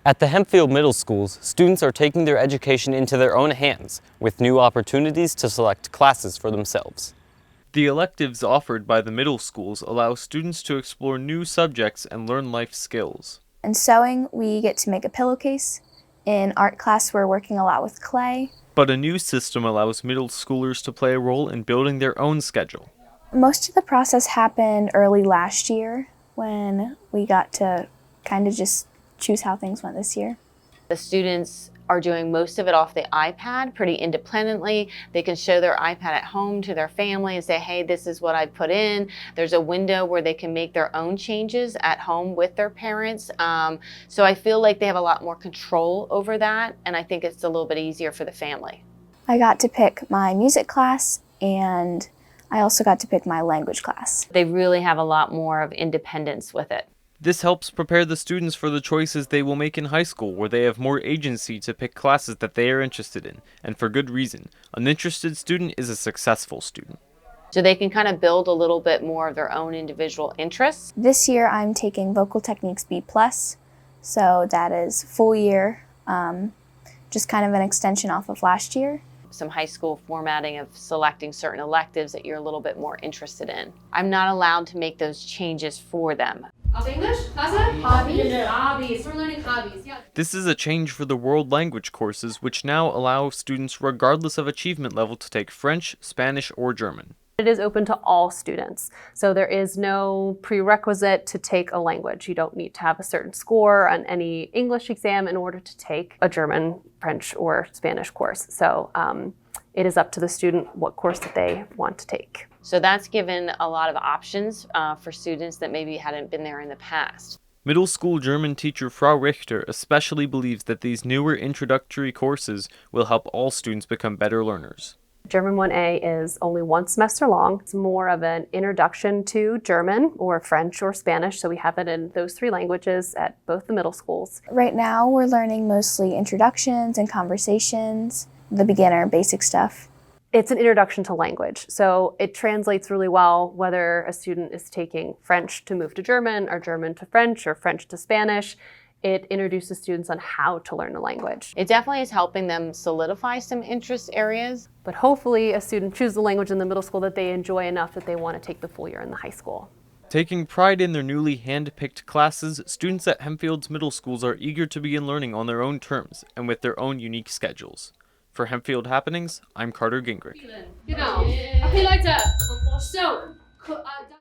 At the Hempfield Middle Schools, students are taking their education into their own hands, with new opportunities to select classes for themselves. The electives offered by the middle schools allow students to explore new subjects and learn life skills. In sewing, we get to make a pillowcase. In art class, we're working a lot with clay. But a new system allows middle schoolers to play a role in building their own schedule. Most of the process happened early last year when we got to kind of just choose how things went this year. The students are doing most of it off the iPad pretty independently. They can show their iPad at home to their family and say, hey, this is what I put in. There's a window where they can make their own changes at home with their parents. So I feel like they have a lot more control over that, and I think it's a little bit easier for the family. I got to pick my music class, and I also got to pick my language class. They really have a lot more of independence with it. This helps prepare the students for the choices they will make in high school, where they have more agency to pick classes that they are interested in, and for good reason. An interested student is a successful student. So they can kind of build a little bit more of their own individual interests. This year I'm taking Vocal Techniques B+, so that is full year, just kind of an extension off of last year. Some high school formatting of selecting certain electives that you're a little bit more interested in. I'm not allowed to make those changes for them. English? Hobbies? Hobbies. We're learning hobbies. Yeah. This is a change for the world language courses, which now allow students regardless of achievement level to take French, Spanish, or German. It is open to all students, so there is no prerequisite to take a language. You don't need to have a certain score on any English exam in order to take a German, French, or Spanish course. So it is up to the student what course that they want to take. So that's given a lot of options for students that maybe hadn't been there in the past. Middle school German teacher Frau Richter especially believes that these newer introductory courses will help all students become better learners. German 1A is only one semester long. It's more of an introduction to German or French or Spanish, so we have it in those three languages at both the middle schools. Right now we're learning mostly introductions and conversations, the beginner basic stuff. It's an introduction to language, so it translates really well whether a student is taking French to move to German or German to French or French to Spanish. It introduces students on how to learn the language. It definitely is helping them solidify some interest areas. But hopefully a student chooses a language in the middle school that they enjoy enough that they want to take the full year in the high school. Taking pride in their newly hand-picked classes, students at Hempfield's middle schools are eager to begin learning on their own terms and with their own unique schedules. For Hempfield Happenings, I'm Carter Gingrich. Genau. Okay, Leute. So.